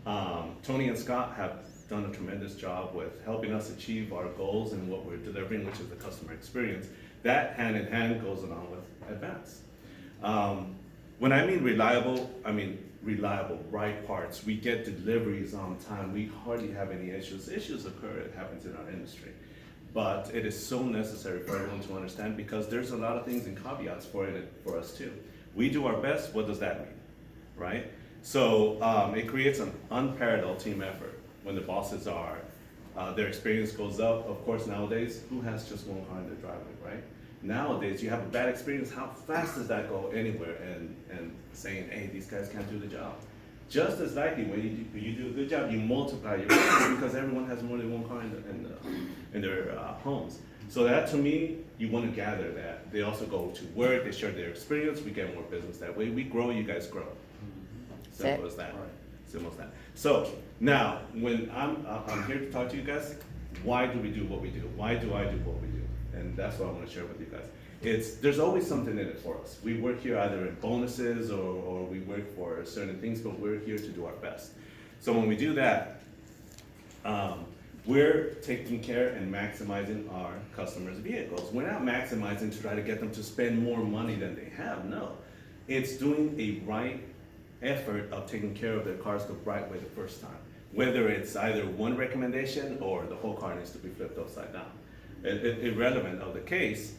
Tony and Scott have done a tremendous job with helping us achieve our goals and what we're delivering, which is the customer experience. That hand in hand goes along with advance. When I mean reliable, I mean reliable, right parts. We get deliveries on time. We hardly have any issues. Issues occur, it happens in our industry. But it is so necessary for everyone to understand because there's a lot of things and caveats for it for us too. We do our best, what does that mean, right? So it creates an unparalleled team effort when the bosses are, their experience goes up. Of course, nowadays, who has just one car in their driveway, right? Nowadays, you have a bad experience, how fast does that go anywhere? And saying, hey, these guys can't do the job. Just as likely, when you do a good job, you multiply your business because everyone has more than one car in their homes. So that, to me, you want to gather that. They also go to work, they share their experience, we get more business that way. We grow, you guys grow. Simple as that. Simple as that. So now, when I'm here to talk to you guys, why do we do what we do? Why do I do what we do? And that's what I want to share with you guys. There's always something in it for us. We work here either in bonuses or we work for certain things, but we're here to do our best. So when we do that, we're taking care and maximizing our customers' vehicles. We're not maximizing to try to get them to spend more money than they have, no. It's doing a right effort of taking care of their cars the right way the first time. Whether it's either one recommendation or the whole car needs to be flipped upside down. Irrelevant of the case,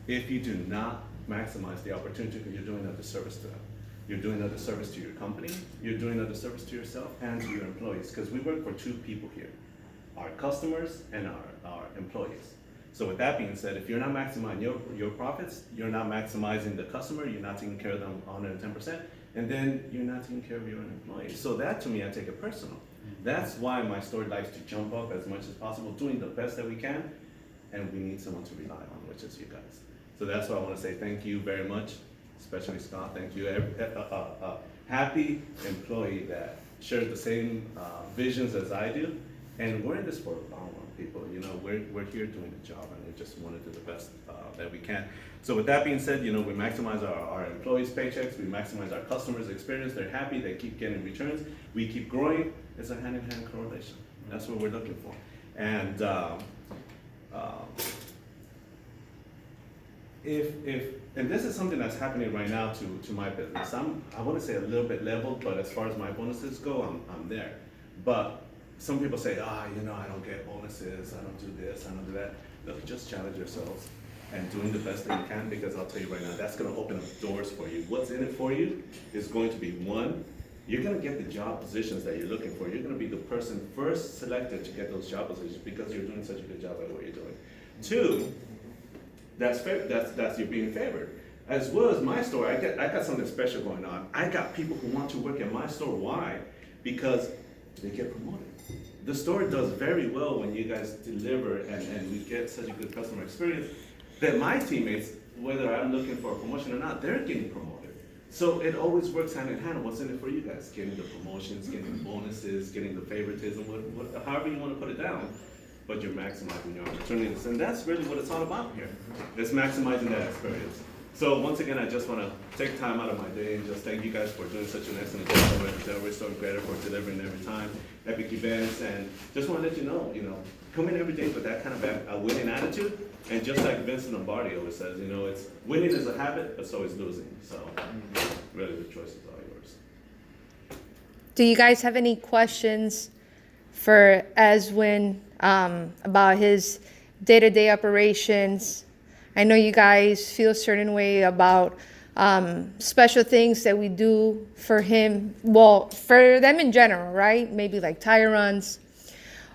if you do not maximize the opportunity, you're doing a disservice to them. You're doing a disservice to your company, you're doing a disservice to yourself and to your employees, because we work for two people here, our customers and our employees. So with that being said, if you're not maximizing your profits, you're not maximizing the customer, you're not taking care of them 110%, and then you're not taking care of your own employees. So that, to me, I take it personal. That's why my store likes to jump up as much as possible, doing the best that we can, and we need someone to rely on, which is you guys. So that's why I want to say thank you very much, especially Scott. Thank you. Happy employee that shares the same visions as I do, and we're in this for a long run, people. You know, we're here doing the job, and we just want to do the best that we can. So with that being said, you know, we maximize our employees' paychecks, we maximize our customers' experience. They're happy, they keep getting returns, we keep growing. It's a hand-in-hand correlation. That's what we're looking for. And and this is something that's happening right now to my business. I want to say a little bit leveled, but as far as my bonuses go, I'm there. But some people say, you know, I don't get bonuses, I don't do this, I don't do that. Look, just challenge yourselves and doing the best that you can, because I'll tell you right now, that's going to open up doors for you. What's in it for you is going to be, one, you're going to get the job positions that you're looking for. You're going to be the person first selected to get those job positions because you're doing such a good job at what you're doing. Two, that's you're being favored. As well as my store, I got something special going on. I got people who want to work at my store. Why? Because they get promoted. The store does very well when you guys deliver and we get such a good customer experience that my teammates, whether I'm looking for a promotion or not, they're getting promoted. So it always works hand in hand. What's in it for you guys? Getting the promotions, getting the bonuses, getting the favoritism, however you want to put it down, but you're maximizing your opportunities. And that's really what it's all about here. It's maximizing that experience. So once again, I just want to take time out of my day and just thank you guys for doing such an excellent job with it. We're so grateful for delivering every time, epic events, and just want to let you know, come in every day with that kind of a winning attitude. And just like Vincent Lombardi always says, it's winning is a habit, but so is losing. So really the choice is all yours. Do you guys have any questions for Ezwin about his day-to-day operations? I know you guys feel a certain way about special things that we do for him, well, for them in general, right? Maybe like tire runs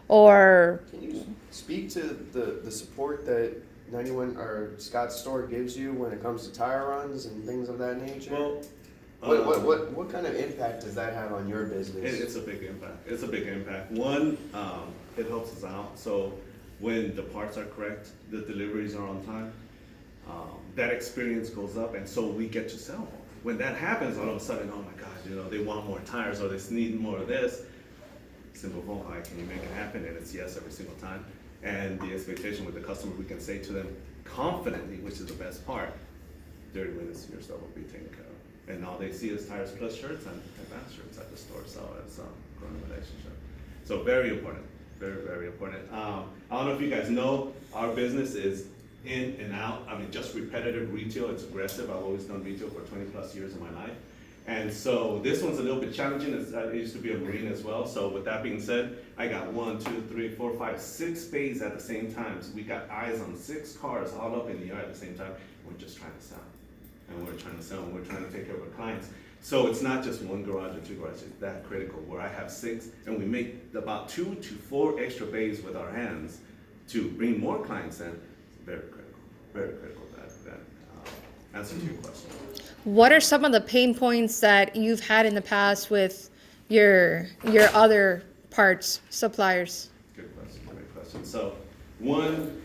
or... Can you speak to the support that 91 or Scott's store gives you when it comes to tire runs and things of that nature? Well, what kind of impact does that have on your business? It's a big impact. It's a big impact. One, it helps us out. So when the parts are correct, the deliveries are on time, that experience goes up, and so we get to sell more. When that happens, all of a sudden, oh my gosh, they want more tires or they need more of this. Simple phone call, can you make it happen? And it's yes every single time. And the expectation with the customer, we can say to them confidently, which is the best part, 30 minutes your stuff will be taken care of. And all they see is tires plus shirts and advanced shirts at the store. So growing relationship. So very important, very important. I don't know if you guys know, our business is in and out. I mean, just repetitive retail. It's aggressive. I've always done retail for 20 plus years of my life. And so this one's a little bit challenging. I used to be a Marine as well. So with that being said, I got 1, 2, 3, 4, 5, 6 bays at the same time. So we got eyes on 6 cars all up in the yard at the same time. We're just trying to sell. And we're trying to sell, and we're trying to take care of our clients. So it's not just 1 garage or 2 garages. It's that critical where I have 6, and we make about 2 to 4 extra bays with our hands to bring more clients in. Very critical, very critical. That answer to your question. What are some of the pain points that you've had in the past with your other parts suppliers? Good question, great question. So, one,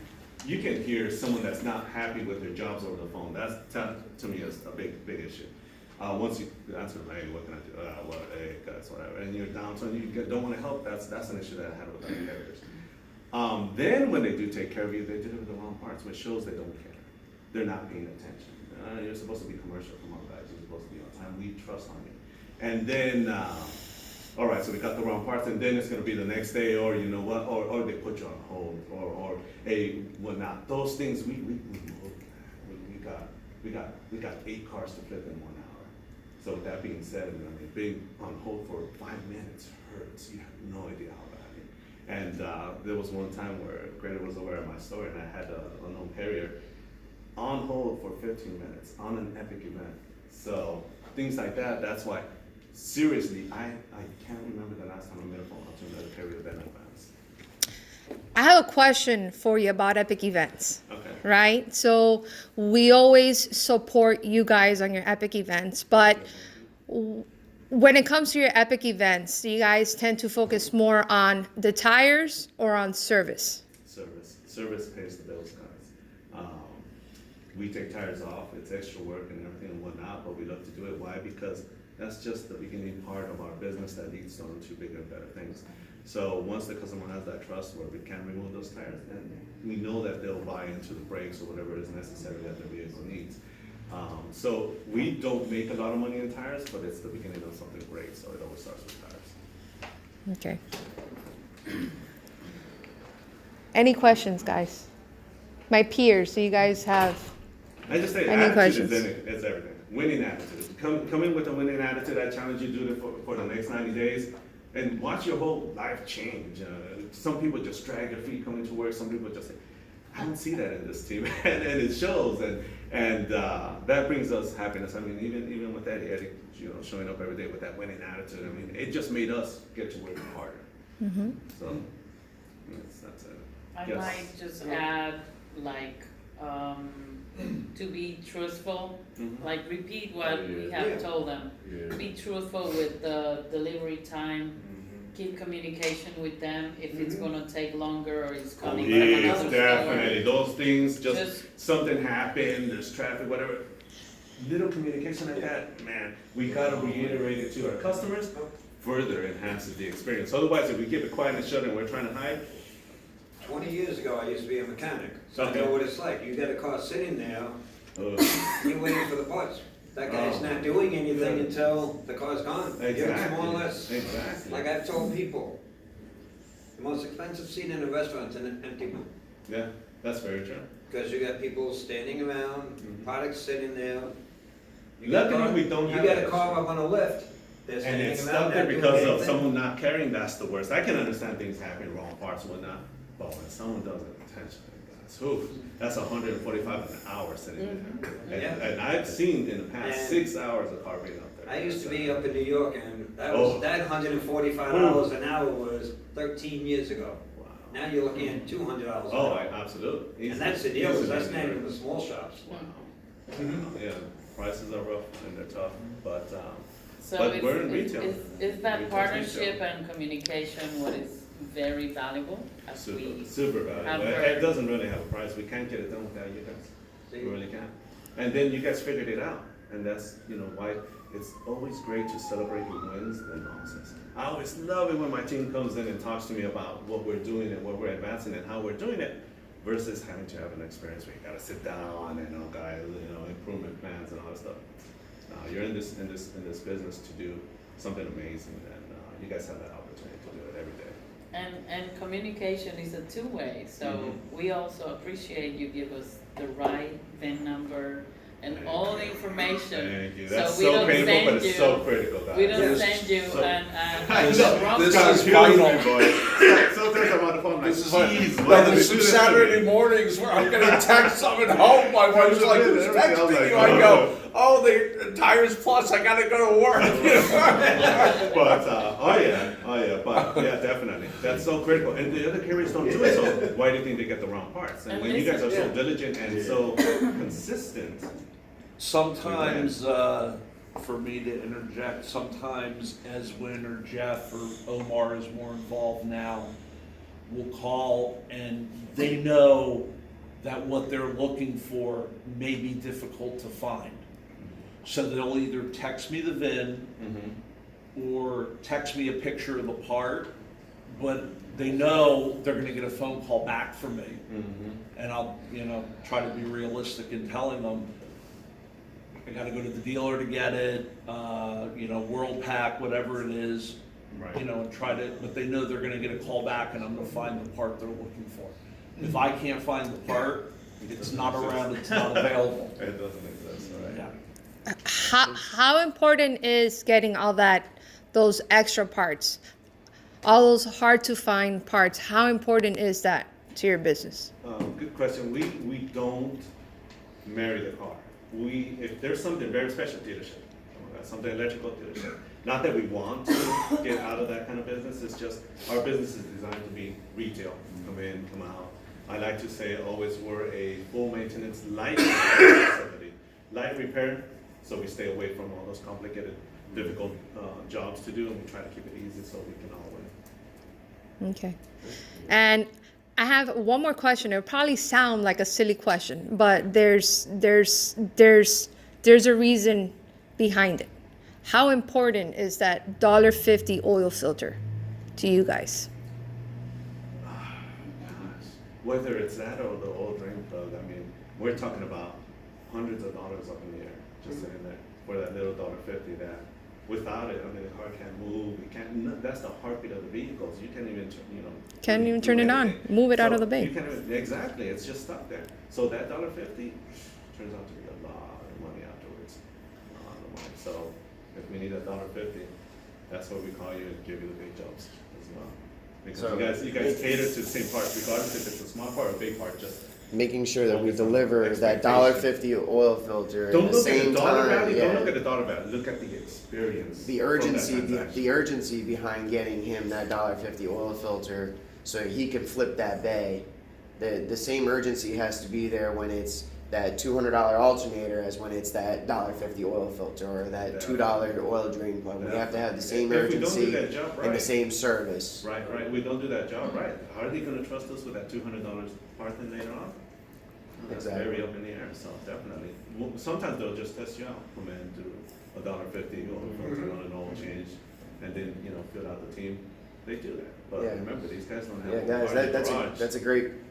you can hear someone that's not happy with their jobs over the phone. That's to me is a big issue. Once you answer, hey, what can I do? Well, hey, guys, whatever, and you're down, so you don't want to help. That's an issue that I had with other carriers. Then when they do take care of you, they deliver the wrong parts, which shows they don't care. They're not paying attention. You're supposed to be commercial. Come on, guys. You're supposed to be on time. We trust on you. And then, all right, so we got the wrong parts, and then it's going to be the next day, or you know what, or they put you on hold, or hey, whatnot. Those things we got 8 cars to flip in 1 hour. So with that being said, I mean, being on hold for 5 minutes hurts. You have no idea how bad. And there was one time where Greta was over at my store, and I had a unknown carrier on hold for 15 minutes on an epic event. So things like that, that's why, seriously, I can't remember the last time I made a phone call to another carrier than advance. I have a question for you about epic events. Okay. Right? So we always support you guys on your epic events, but when it comes to your epic events, do you guys tend to focus more on the tires or on service? Service pays the bills, guys. We take tires off, it's extra work and everything and whatnot, but we love to do it. Why? Because that's just the beginning part of our business that leads on to bigger and better things. So once the customer has that trust where we can remove those tires, then we know that they'll buy into the brakes or whatever is necessary that the vehicle needs. So we don't make a lot of money in tires, but it's the beginning of something great, so it always starts with tires. Okay. Any questions, guys? My peers, do you guys have I just say any questions? attitude is everything. Winning attitude. Come in with a winning attitude. I challenge you to do it for the next 90 days and watch your whole life change. Some people just drag their feet coming to work. Some people just say, I don't see that in this team. and it shows. And that brings us happiness. I mean, even with Eddie, showing up every day with that winning attitude, I mean, it just made us get to work harder. Mm-hmm. So that's it. I Yes. might just add, like, to be truthful, Mhm. like repeat what we have told them. Be truthful with the delivery time, keep communication with them if it's gonna take longer or it's coming from Yes, another definitely. store. Those things, just Just- something happened, there's traffic, whatever. Little communication like that, man, we gotta reiterate it to our customers, further enhances the experience. Otherwise, if we keep it quiet and shut and we're trying to hide, 20 years ago, I used to be a mechanic, so I Okay. know what it's like. You got a car sitting there, uh, you're waiting for the parts. That guy's Oh. not doing anything until the car's gone. Give it more or less. Exactly. Like I've told people, the most expensive seat in a restaurant's an empty one. Yeah, that's very true. Because you got people standing around, Mhm. products sitting there. Luckily, we don't have You got that a car issue. up on a lift. They're And standing it's around, stuck there not doing because of anything. someone not carrying, that's the worst. I can understand things happening, wrong parts and whatnot, but when someone does it intentionally, that's 145 an hour sitting there. Yeah. And I've seen in the past And 6 hours of car being up there. I used to be up in New York, and Oh. that $145 an hour was 13 years ago. Wow. Now you're looking at $200 an Oh, hour. absolutely. And that's the deal, because that's not even the small shops. Wow. Yeah, prices are rough and they're tough, but, So But we're in it's, retail. is that Retail's partnership retail. and communication what is very valuable as we super valuable. have It heard. doesn't really have a price. We can't get it done without you guys. We really can't. And then you guys figured it out. And that's, why it's always great to celebrate your wins and losses. I always love it when my team comes in and talks to me about what we're doing and what we're advancing and how we're doing it versus having to have an experience where you gotta sit down and, guys, improvement plans and all that stuff. You're in this business to do something amazing, and you guys have that opportunity to do it every day. And communication is a two-way, so Mhm. we also appreciate you give us the right VIN number and all the information. Thank you. So That's we so don't painful, send but it's you- so critical, guys. We don't Yes. send you So- I an know, wrong this God, is kills vital. me, boy. Sometimes I'm on the phone like, This is like, "Jeez, now why did there's you some do this to Saturday me?" mornings where I'm getting texts coming home. My wife's like, who's Everything, I was texting like, you? I oh. go, oh, the Tires Plus, I gotta go to work. But but yeah, definitely. That's so critical. And the other carriers don't do it. So why do you think they get the wrong parts? And And when you guys are so yeah. diligent and so consistent, Sometimes, for me to interject, sometimes Eswin or Jeff or Omar is more involved now, will call and they know that what they're looking for may be difficult to find. So they'll either text me the VIN or text me a picture of the part, but they know they're gonna get a phone call back from me. And I'll, try to be realistic in telling them, I gotta go to the dealer to get it, World Pack, whatever it is, right? and try to, but they know they're gonna get a call back and I'm gonna find the part they're looking for. If I can't find the part, it's not around, it's not available. It doesn't exist, all right? Yeah. How important is getting those extra parts, all those hard to find parts? How important is that to your business? Good question. We don't marry the car. If there's something very special dealership, something electrical dealership, not that we want to get out of that kind of business, it's just our business is designed to be retail, come in, come out. I like to say always we're a full maintenance light facility, light repair, so we stay away from all those complicated, difficult jobs to do, and we try to keep it easy so we can all win. Okay. And I have one more question. It'll probably sound like a silly question, but there's a reason behind it. How important is that $1.50 oil filter to you guys? Whether it's that or the oil drain plug, I mean, we're talking about hundreds of dollars up in the air, just sitting there for that little $1.50 that without it, I mean, the car can't move, that's the heartbeat of the vehicles, you can't even, Can't even do turn it on, anything. move it out So of the bay. you can't even, exactly, it's just stuck there. So that $1.50 turns out to be a lot of money afterwards, a lot of money. So if we need $1.50, that's what we call you and give you the big jobs as well. Because So- you guys cater to the same parts, regardless if it's a small part or a big part, just Making sure that we Focus on deliver that expectation. $1.50 oil filter don't at the look at same the dollar time. value, don't Yeah. look at the dollar value, look at the experience. The from that urgency, transaction. the urgency behind getting him that $1.50 oil filter so he can flip that bay. The same urgency has to be there when it's that $200 alternator as when it's that $1.50 oil filter or that Yeah. $2 oil drain plug. We Yeah. have to have the same If we don't do urgency that job and the right. same service. Right, we don't do that job right. How are they gonna trust us with that $200 part then later on? That's Exactly. very up in the air, so definitely. Sometimes they'll just test you out, come in, do $1.50, go on an oil change, and then, fill out the team. They do that, but Yeah. remember, these guys don't have Yeah, a guys, car in the that's a garage.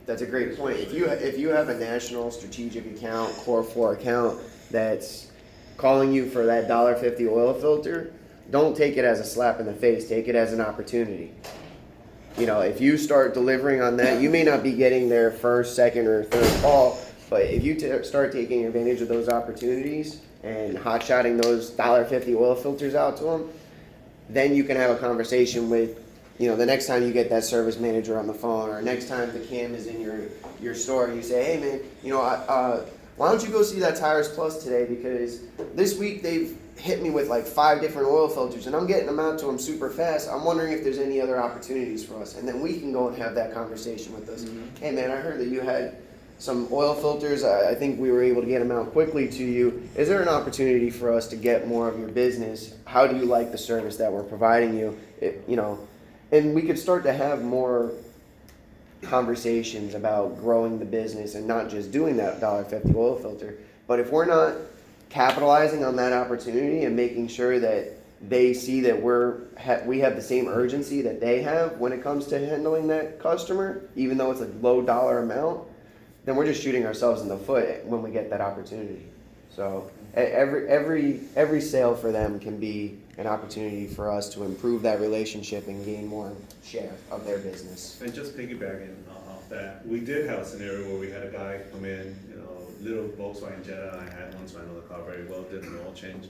that's a great point. If you have a national strategic account, core 4 account that's calling you for that $1.50 oil filter, don't take it as a slap in the face. Take it as an opportunity. If you start delivering on that, you may not be getting their first, second, or third call, but if you start taking advantage of those opportunities and hot-shotting those $1.50 oil filters out to them, then you can have a conversation with, the next time you get that service manager on the phone, or next time the cam is in your store, you say, hey man, why don't you go see that Tires Plus today, because this week they've hit me with like 5 different oil filters and I'm getting them out to them super fast. I'm wondering if there's any other opportunities for us. And then we can go and have that conversation with us. Hey man, I heard that you had some oil filters. I think we were able to get them out quickly to you. Is there an opportunity for us to get more of your business? How do you like the service that we're providing you? And we could start to have more conversations about growing the business and not just doing that $1.50 oil filter. But if we're not capitalizing on that opportunity and making sure that they see that we have the same urgency that they have when it comes to handling that customer, even though it's a low dollar amount, then we're just shooting ourselves in the foot when we get that opportunity. So every sale for them can be an opportunity for us to improve that relationship and gain more share of their business. And just piggybacking off that, we did have a scenario where we had a guy come in, little Volkswagen Jetta, I had one, so I know the car very well, did an oil change.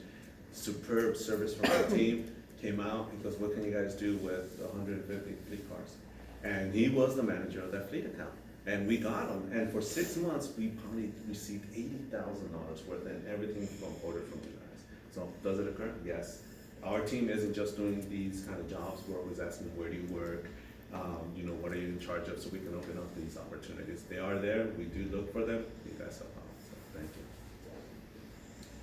Superb service from our team, came out, he goes, what can you guys do with 150 fleet cars? And he was the manager of that fleet account. And we got him, and for 6 months, we probably received $80,000 worth in everything from order from you guys. So does it occur? Yes. Our team isn't just doing these kind of jobs, we're always asking, where do you work? What are you in charge of, so we can open up these opportunities. They are there, we do look for them, you guys help out.